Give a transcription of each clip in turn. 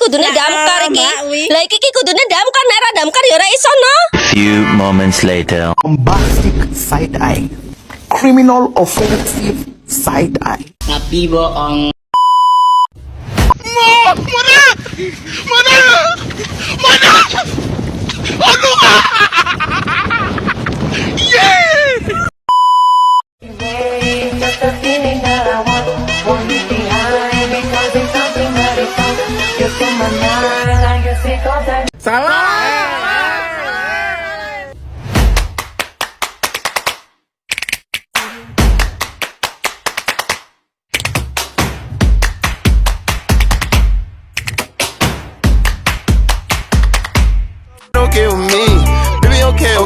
kudune damkar iki. Lah iki kudune damkar, nek ora damkar ya ora iso no. Few moments later. Bombastic side eye, criminal offensive side eye. Tapi bohong. Okay with me, baby, okay.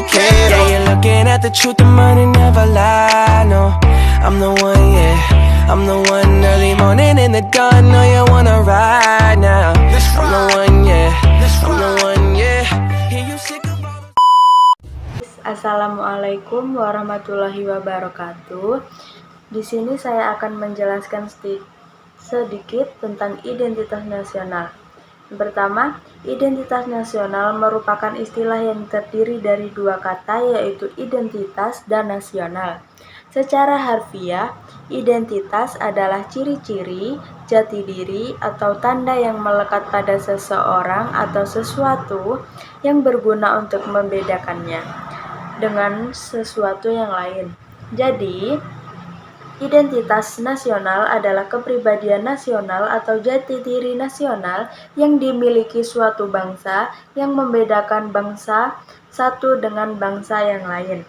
Yeah, you're looking at the truth, the money never lie. No, I'm the one, yeah. I'm the one early morning in the dawn. Know you wanna ride now. I'm the one, yeah. I'm the one, yeah. Hear you sick of all the Assalamualaikum warahmatullahi wabarakatuh. Di sini saya akan menjelaskan sedikit tentang identitas nasional. Yang pertama, identitas nasional merupakan istilah yang terdiri dari dua kata, yaitu identitas dan nasional. Secara harfiah, identitas adalah ciri-ciri, jati diri, atau tanda yang melekat pada seseorang atau sesuatu yang berguna untuk membedakannya dengan sesuatu yang lain. Jadi, identitas nasional adalah kepribadian nasional atau jati diri nasional yang dimiliki suatu bangsa yang membedakan bangsa satu dengan bangsa yang lain.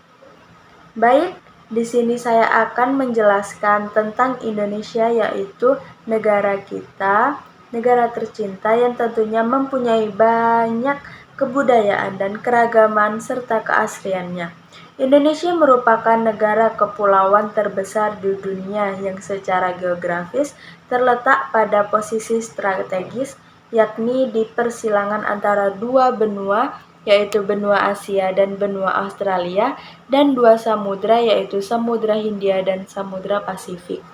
Baik, di sini saya akan menjelaskan tentang Indonesia, yaitu negara kita, negara tercinta yang tentunya mempunyai banyak kebudayaan dan keragaman serta keasliannya. Indonesia merupakan negara kepulauan terbesar di dunia yang secara geografis terletak pada posisi strategis, yakni di persilangan antara dua benua, yaitu benua Asia dan benua Australia, dan dua samudra, yaitu Samudra Hindia dan Samudra Pasifik.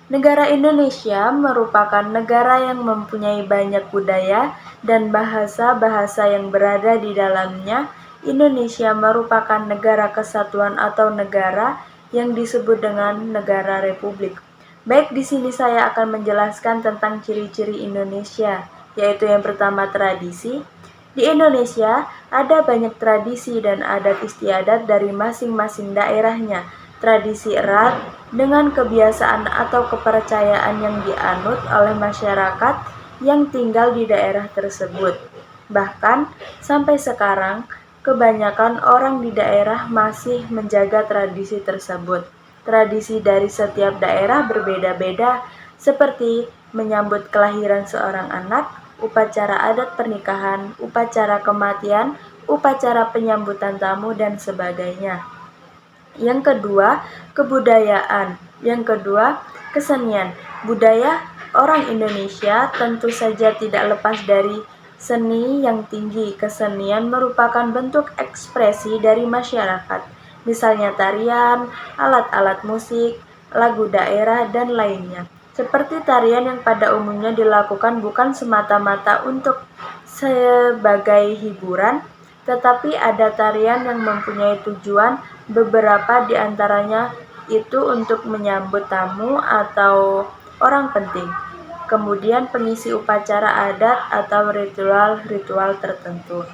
Negara Indonesia merupakan negara yang mempunyai banyak budaya dan bahasa-bahasa yang berada di dalamnya. Indonesia merupakan negara kesatuan atau negara yang disebut dengan negara republik. Baik, di sini saya akan menjelaskan tentang ciri-ciri Indonesia, yaitu yang pertama tradisi. Di Indonesia ada banyak tradisi dan adat istiadat dari masing-masing daerahnya. Tradisi erat dengan kebiasaan atau kepercayaan yang dianut oleh masyarakat yang tinggal di daerah tersebut. Bahkan sampai sekarang, kebanyakan orang di daerah masih menjaga tradisi tersebut. Tradisi dari setiap daerah berbeda-beda, seperti menyambut kelahiran seorang anak, upacara adat pernikahan, upacara kematian, upacara penyambutan tamu, dan sebagainya. Yang kedua, kebudayaan. Yang kedua, kesenian. Budaya orang Indonesia tentu saja tidak lepas dari seni yang tinggi. Kesenian merupakan bentuk ekspresi dari masyarakat, misalnya tarian, alat-alat musik, lagu daerah, dan lainnya. Seperti tarian yang pada umumnya dilakukan bukan semata-mata untuk sebagai hiburan, tetapi ada tarian yang mempunyai tujuan, beberapa di antaranya itu untuk menyambut tamu atau orang penting. Kemudian pengisi upacara adat atau ritual-ritual tertentu.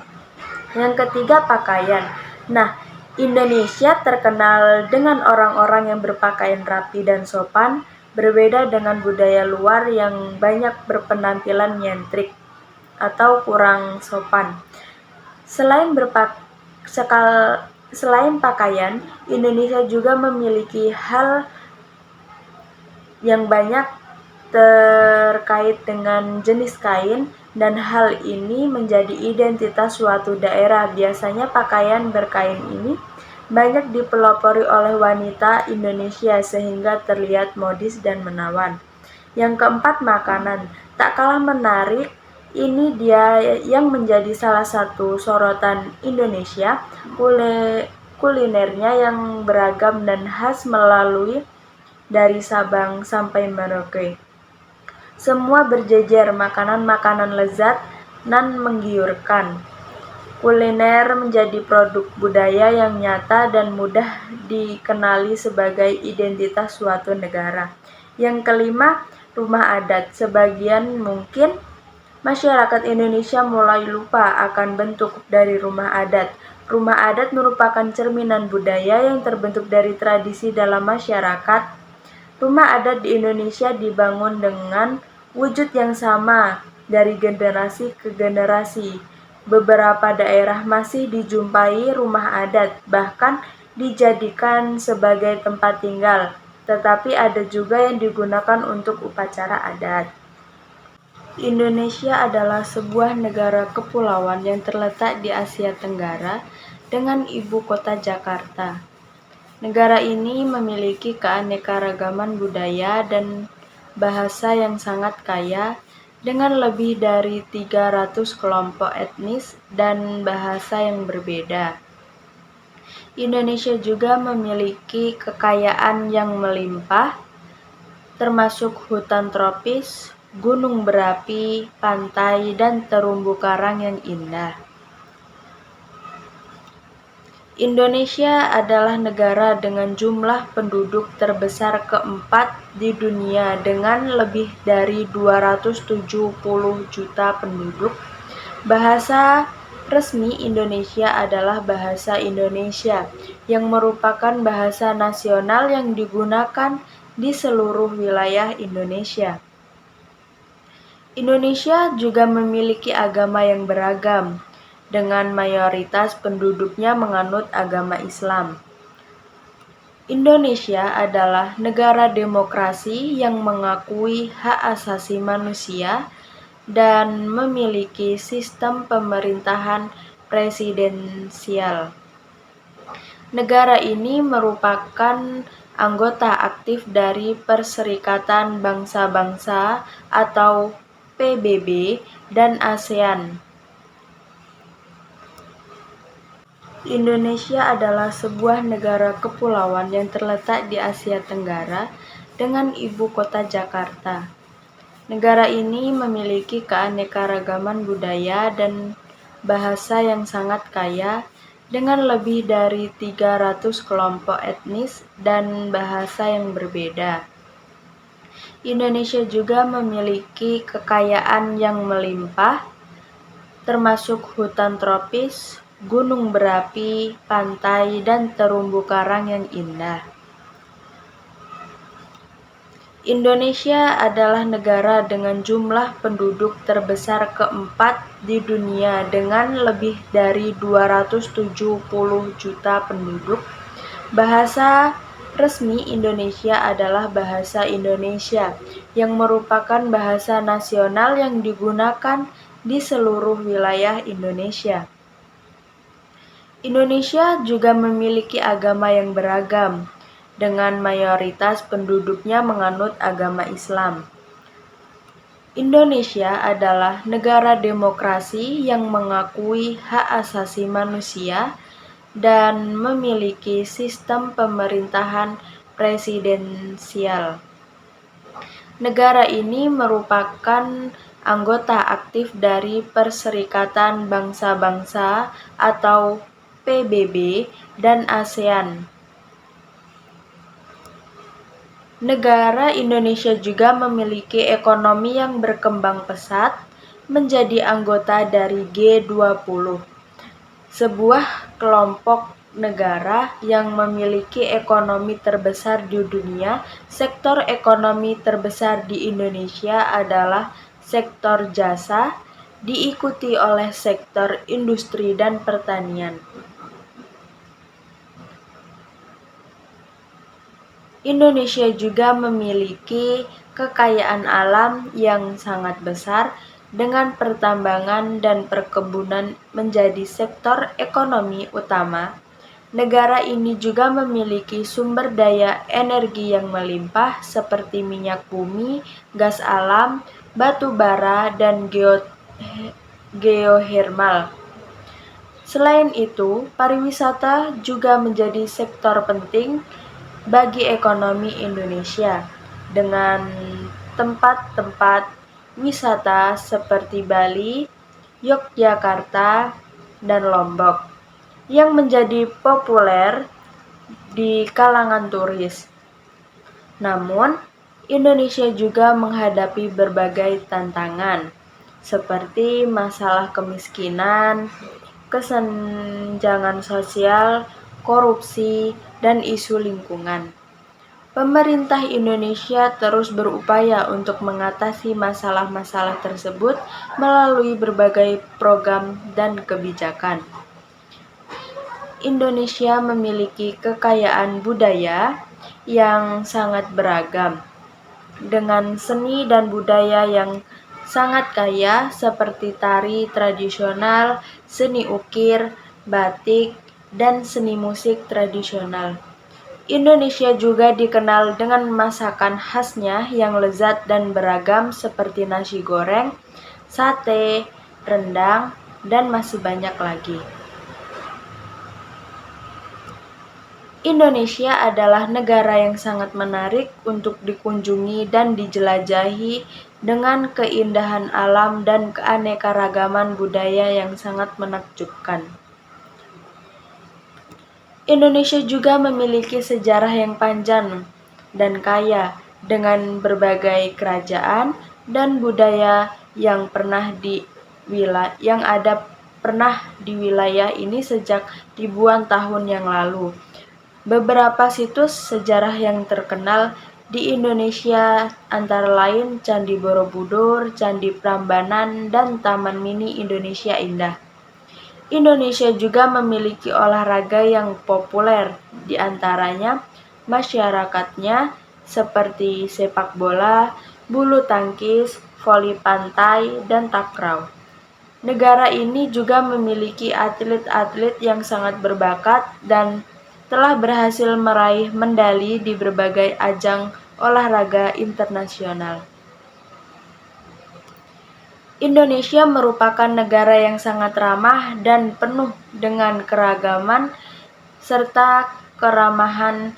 Yang ketiga, pakaian. Nah, Indonesia terkenal dengan orang-orang yang berpakaian rapi dan sopan, berbeda dengan budaya luar yang banyak berpenampilan nyentrik atau kurang sopan. Selain pakaian, Indonesia juga memiliki hal yang banyak terkait dengan jenis kain, dan hal ini menjadi identitas suatu daerah. Biasanya pakaian berkain ini banyak dipelopori oleh wanita Indonesia sehingga terlihat modis dan menawan. Yang keempat, makanan. Tak kalah menarik, ini dia yang menjadi salah satu sorotan Indonesia, kulinernya yang beragam dan khas melalui dari Sabang sampai Merauke. Semua berjejer makanan-makanan lezat nan menggiurkan. Kuliner menjadi produk budaya yang nyata dan mudah dikenali sebagai identitas suatu negara. Yang kelima, rumah adat. Sebagian mungkin masyarakat Indonesia mulai lupa akan bentuk dari rumah adat. Rumah adat merupakan cerminan budaya yang terbentuk dari tradisi dalam masyarakat. Rumah adat di Indonesia dibangun dengan wujud yang sama dari generasi ke generasi. Beberapa daerah masih dijumpai rumah adat, bahkan dijadikan sebagai tempat tinggal, tetapi ada juga yang digunakan untuk upacara adat. Indonesia adalah sebuah negara kepulauan yang terletak di Asia Tenggara dengan ibu kota Jakarta. Negara ini memiliki keanekaragaman budaya dan bahasa yang sangat kaya dengan lebih dari 300 kelompok etnis dan bahasa yang berbeda. Indonesia juga memiliki kekayaan yang melimpah, termasuk hutan tropis, gunung berapi, pantai, dan terumbu karang yang indah. Indonesia adalah negara dengan jumlah penduduk terbesar keempat di dunia dengan lebih dari 270 juta penduduk. Bahasa resmi Indonesia adalah bahasa Indonesia, yang merupakan bahasa nasional yang digunakan di seluruh wilayah Indonesia. Indonesia juga memiliki agama yang beragam, dengan mayoritas penduduknya menganut agama Islam. Indonesia adalah negara demokrasi yang mengakui hak asasi manusia dan memiliki sistem pemerintahan presidensial. Negara ini merupakan anggota aktif dari Perserikatan Bangsa-Bangsa atau PBB dan ASEAN. Indonesia adalah sebuah negara kepulauan yang terletak di Asia Tenggara dengan ibu kota Jakarta. Negara ini memiliki keanekaragaman budaya dan bahasa yang sangat kaya dengan lebih dari 300 kelompok etnis dan bahasa yang berbeda. Indonesia juga memiliki kekayaan yang melimpah, termasuk hutan tropis, gunung berapi, pantai, dan terumbu karang yang indah. Indonesia adalah negara dengan jumlah penduduk terbesar keempat di dunia dengan lebih dari 270 juta penduduk. Bahasa resmi Indonesia adalah bahasa Indonesia, yang merupakan bahasa nasional yang digunakan di seluruh wilayah Indonesia. Indonesia juga memiliki agama yang beragam, dengan mayoritas penduduknya menganut agama Islam. Indonesia adalah negara demokrasi yang mengakui hak asasi manusia dan memiliki sistem pemerintahan presidensial. Negara ini merupakan anggota aktif dari Perserikatan Bangsa-Bangsa atau PBB dan ASEAN. Negara Indonesia juga memiliki ekonomi yang berkembang pesat, menjadi anggota dari G20, sebuah kelompok negara yang memiliki ekonomi terbesar di dunia. Sektor ekonomi terbesar di Indonesia adalah sektor jasa, diikuti oleh sektor industri dan pertanian. Indonesia juga memiliki kekayaan alam yang sangat besar, dengan pertambangan dan perkebunan menjadi sektor ekonomi utama. Negara ini juga memiliki sumber daya energi yang melimpah seperti minyak bumi, gas alam, batu bara, dan geotermal. Selain itu, pariwisata juga menjadi sektor penting bagi ekonomi Indonesia dengan tempat-tempat wisata seperti Bali, Yogyakarta, dan Lombok yang menjadi populer di kalangan turis. Namun, Indonesia juga menghadapi berbagai tantangan seperti masalah kemiskinan, kesenjangan sosial, korupsi, dan isu lingkungan. Pemerintah Indonesia terus berupaya untuk mengatasi masalah-masalah tersebut melalui berbagai program dan kebijakan. Indonesia memiliki kekayaan budaya yang sangat beragam, dengan seni dan budaya yang sangat kaya seperti tari tradisional, seni ukir, batik, dan seni musik tradisional. Indonesia juga dikenal dengan masakan khasnya yang lezat dan beragam seperti nasi goreng, sate, rendang, dan masih banyak lagi. Indonesia adalah negara yang sangat menarik untuk dikunjungi dan dijelajahi dengan keindahan alam dan keanekaragaman budaya yang sangat menakjubkan. Indonesia juga memiliki sejarah yang panjang dan kaya dengan berbagai kerajaan dan budaya yang pernah di wilayah ini sejak ribuan tahun yang lalu. Beberapa situs sejarah yang terkenal di Indonesia antara lain Candi Borobudur, Candi Prambanan, dan Taman Mini Indonesia Indah. Indonesia juga memiliki olahraga yang populer, di antaranya masyarakatnya seperti sepak bola, bulu tangkis, voli pantai, dan takraw. Negara ini juga memiliki atlet-atlet yang sangat berbakat dan telah berhasil meraih medali di berbagai ajang olahraga internasional. Indonesia merupakan negara yang sangat ramah dan penuh dengan keragaman serta keramahan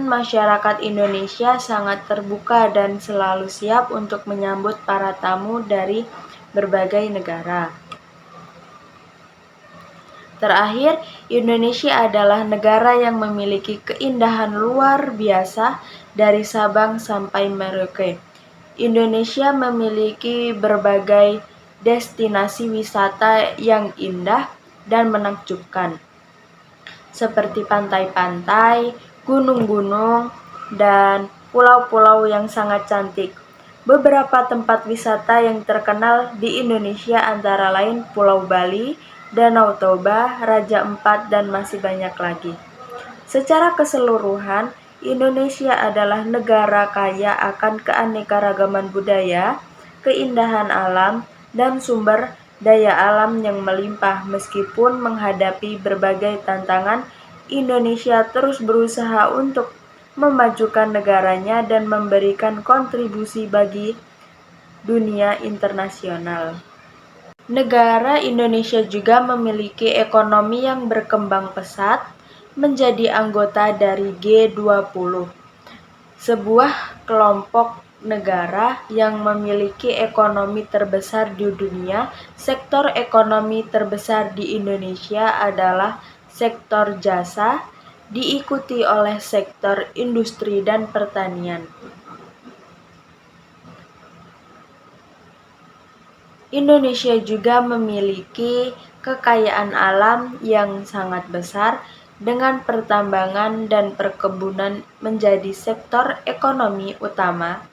masyarakat Indonesia sangat terbuka dan selalu siap untuk menyambut para tamu dari berbagai negara. Terakhir, Indonesia adalah negara yang memiliki keindahan luar biasa dari Sabang sampai Merauke. Indonesia memiliki berbagai destinasi wisata yang indah dan menakjubkan, seperti pantai-pantai, gunung-gunung, dan pulau-pulau yang sangat cantik. Beberapa tempat wisata yang terkenal di Indonesia antara lain Pulau Bali, Danau Toba, Raja Ampat, dan masih banyak lagi. Secara keseluruhan, Indonesia adalah negara kaya akan keanekaragaman budaya, keindahan alam, dan sumber daya alam yang melimpah. Meskipun menghadapi berbagai tantangan, Indonesia terus berusaha untuk memajukan negaranya dan memberikan kontribusi bagi dunia internasional. Negara Indonesia juga memiliki ekonomi yang berkembang pesat, menjadi anggota dari G20, sebuah kelompok negara yang memiliki ekonomi terbesar di dunia. Sektor ekonomi terbesar di Indonesia adalah sektor jasa, diikuti oleh sektor industri dan pertanian. Indonesia juga memiliki kekayaan alam yang sangat besar, dengan pertambangan dan perkebunan menjadi sektor ekonomi utama.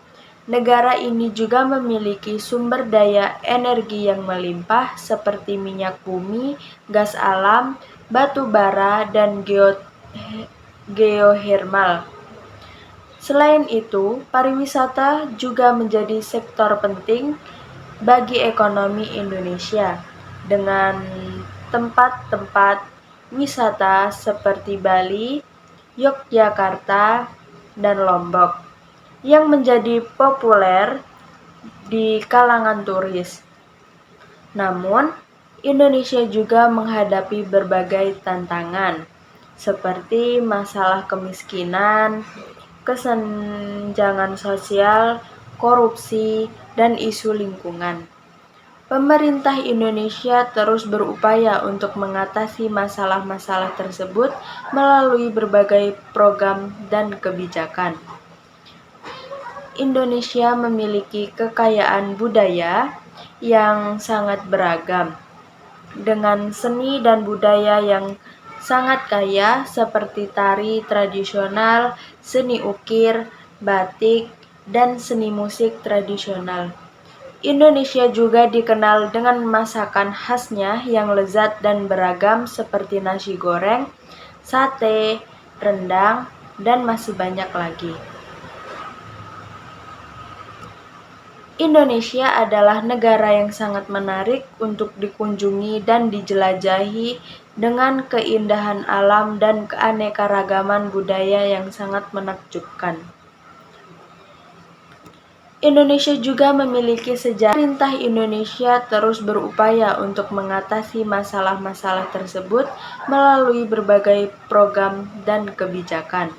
Negara ini juga memiliki sumber daya energi yang melimpah seperti minyak bumi, gas alam, batu bara, dan geotermal. Selain itu, pariwisata juga menjadi sektor penting bagi ekonomi Indonesia dengan tempat-tempat wisata seperti Bali, Yogyakarta, dan Lombok yang menjadi populer di kalangan turis. Namun, Indonesia juga menghadapi berbagai tantangan seperti masalah kemiskinan, kesenjangan sosial, korupsi, dan isu lingkungan. Pemerintah Indonesia terus berupaya untuk mengatasi masalah-masalah tersebut melalui berbagai program dan kebijakan. Indonesia memiliki kekayaan budaya yang sangat beragam, dengan seni dan budaya yang sangat kaya seperti tari tradisional, seni ukir, batik, dan seni musik tradisional. Indonesia juga dikenal dengan masakan khasnya yang lezat dan beragam seperti nasi goreng, sate, rendang, dan masih banyak lagi. Indonesia adalah negara yang sangat menarik untuk dikunjungi dan dijelajahi dengan keindahan alam dan keanekaragaman budaya yang sangat menakjubkan. Indonesia juga memiliki sejarah. Pemerintah Indonesia terus berupaya untuk mengatasi masalah-masalah tersebut melalui berbagai program dan kebijakan.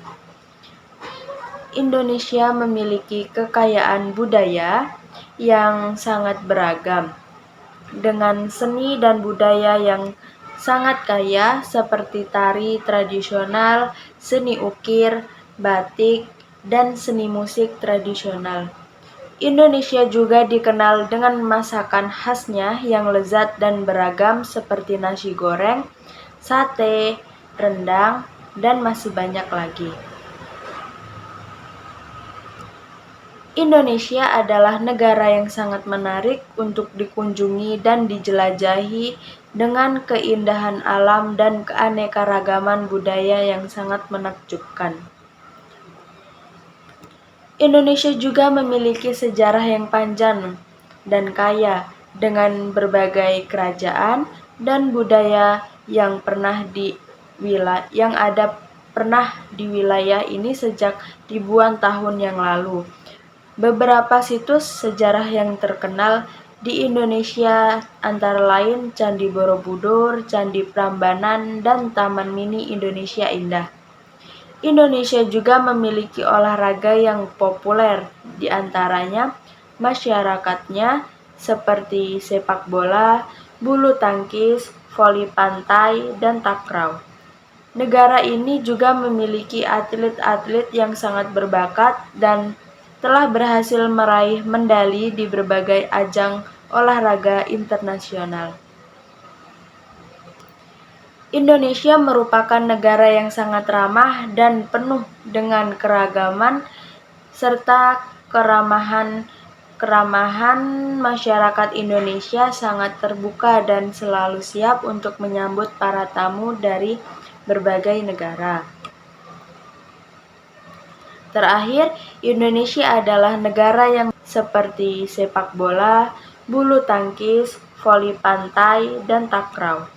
Indonesia memiliki kekayaan budaya yang sangat beragam, dengan seni dan budaya yang sangat kaya seperti tari tradisional, seni ukir, batik, dan seni musik tradisional. Indonesia juga dikenal dengan masakan khasnya yang lezat dan beragam seperti nasi goreng, sate, rendang, dan masih banyak lagi. Indonesia adalah negara yang sangat menarik untuk dikunjungi dan dijelajahi dengan keindahan alam dan keanekaragaman budaya yang sangat menakjubkan. Indonesia juga memiliki sejarah yang panjang dan kaya dengan berbagai kerajaan dan budaya yang pernah di wilayah ini sejak ribuan tahun yang lalu. Beberapa situs sejarah yang terkenal di Indonesia antara lain Candi Borobudur, Candi Prambanan, dan Taman Mini Indonesia Indah. Indonesia juga memiliki olahraga yang populer, di antaranya masyarakatnya seperti sepak bola, bulu tangkis, voli pantai, dan takraw. Negara ini juga memiliki atlet-atlet yang sangat berbakat dan telah berhasil meraih medali di berbagai ajang olahraga internasional. Indonesia merupakan negara yang sangat ramah dan penuh dengan keragaman serta keramahan masyarakat Indonesia sangat terbuka dan selalu siap untuk menyambut para tamu dari berbagai negara. Terakhir, Indonesia adalah negara yang seperti sepak bola, bulu tangkis, voli pantai, dan takraw.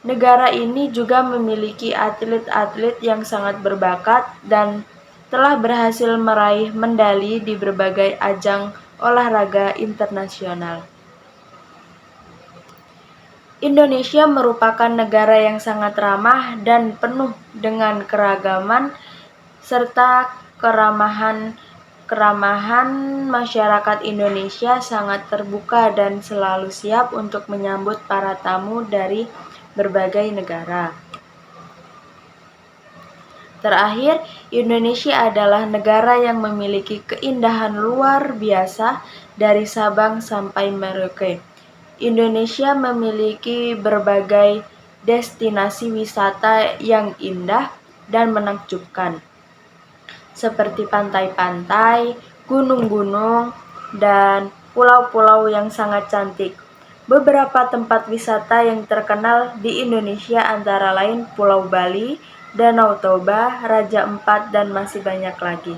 Negara ini juga memiliki atlet-atlet yang sangat berbakat dan telah berhasil meraih medali di berbagai ajang olahraga internasional. Indonesia merupakan negara yang sangat ramah dan penuh dengan keragaman serta keramahan masyarakat Indonesia sangat terbuka dan selalu siap untuk menyambut para tamu dari berbagai negara. Terakhir, Indonesia adalah negara yang memiliki keindahan luar biasa dari Sabang sampai Merauke. Indonesia memiliki berbagai destinasi wisata yang indah dan menakjubkan, seperti pantai-pantai, gunung-gunung, dan pulau-pulau yang sangat cantik. Beberapa tempat wisata yang terkenal di Indonesia antara lain Pulau Bali, Danau Toba, Raja Ampat, dan masih banyak lagi.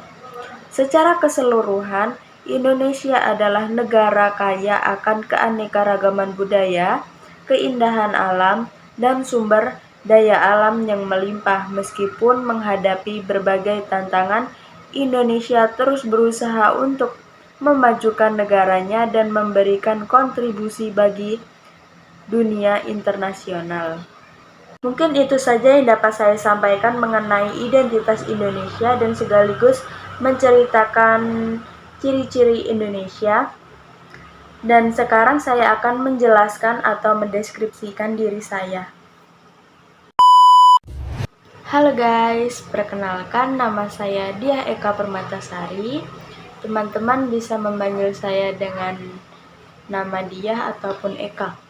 Secara keseluruhan, Indonesia adalah negara kaya akan keanekaragaman budaya, keindahan alam, dan sumber daya alam yang melimpah. Meskipun menghadapi berbagai tantangan, Indonesia terus berusaha untuk memajukan negaranya dan memberikan kontribusi bagi dunia internasional. Mungkin itu saja yang dapat saya sampaikan mengenai identitas Indonesia dan sekaligus menceritakan ciri-ciri Indonesia. Dan sekarang saya akan menjelaskan atau mendeskripsikan diri saya. Halo guys, perkenalkan nama saya Diah Eka Permatasari. Teman-teman bisa memanggil saya dengan nama Diah ataupun Eka.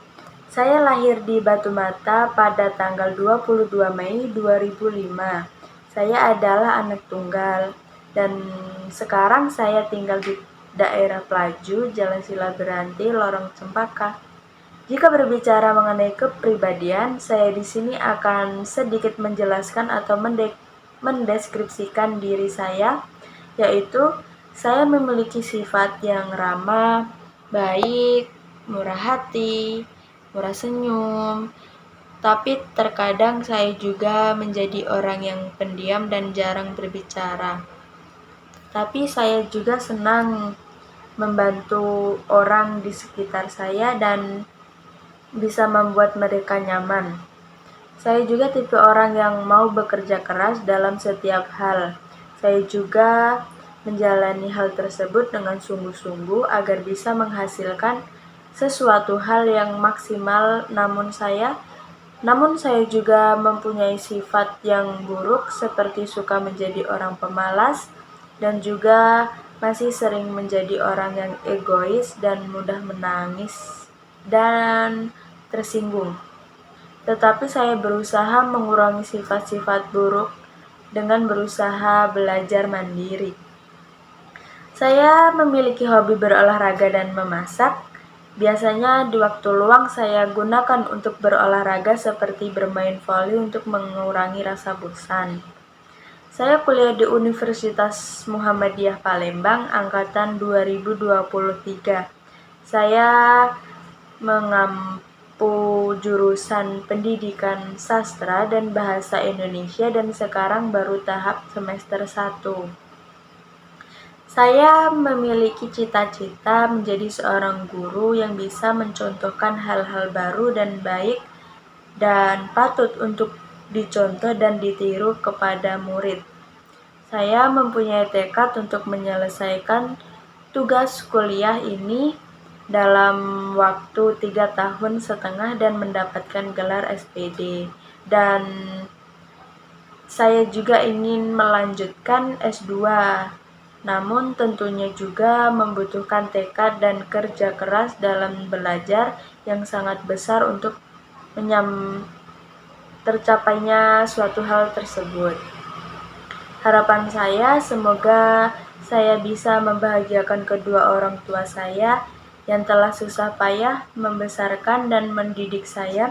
Saya lahir di Batu Mata pada tanggal 22 Mei 2005. Saya adalah anak tunggal dan sekarang saya tinggal di daerah Pelaju, Jalan Sila Beranti, Lorong Cempaka. Jika berbicara mengenai kepribadian, saya di sini akan sedikit menjelaskan atau mendeskripsikan diri saya, yaitu saya memiliki sifat yang ramah, baik, murah hati, murah senyum, tapi terkadang saya juga menjadi orang yang pendiam dan jarang berbicara. Tapi saya juga senang membantu orang di sekitar saya dan bisa membuat mereka nyaman. Saya juga tipe orang yang mau bekerja keras dalam setiap hal. Saya juga menjalani hal tersebut dengan sungguh-sungguh agar bisa menghasilkan sesuatu hal yang maksimal, namun saya juga mempunyai sifat yang buruk seperti suka menjadi orang pemalas dan juga masih sering menjadi orang yang egois dan mudah menangis dan tersinggung. Tetapi saya berusaha mengurangi sifat-sifat buruk dengan berusaha belajar mandiri. Saya memiliki hobi berolahraga dan memasak. Biasanya di waktu luang saya gunakan untuk berolahraga seperti bermain voli untuk mengurangi rasa bosan. Saya kuliah di Universitas Muhammadiyah Palembang angkatan 2023. Saya mengampu jurusan Pendidikan Sastra dan Bahasa Indonesia dan sekarang baru tahap semester 1. Saya memiliki cita-cita menjadi seorang guru yang bisa mencontohkan hal-hal baru dan baik dan patut untuk dicontoh dan ditiru kepada murid. Saya mempunyai tekad untuk menyelesaikan tugas kuliah ini dalam waktu 3,5 tahun dan mendapatkan gelar SPD. Dan saya juga ingin melanjutkan S2. Namun tentunya juga membutuhkan tekad dan kerja keras dalam belajar yang sangat besar untuk tercapainya suatu hal tersebut. Harapan saya semoga saya bisa membahagiakan kedua orang tua saya yang telah susah payah membesarkan dan mendidik saya.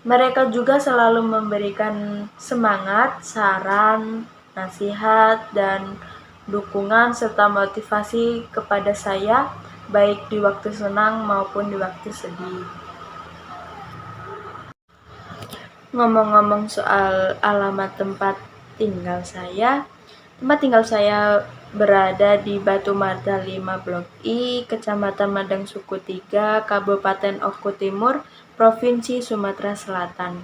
Mereka juga selalu memberikan semangat, saran, nasihat, dan dukungan serta motivasi kepada saya, baik di waktu senang maupun di waktu sedih. Ngomong-ngomong soal alamat tempat tinggal saya berada di Batu Mata 5 Blok I, Kecamatan Madang Suku 3, Kabupaten Oku Timur, Provinsi Sumatera Selatan.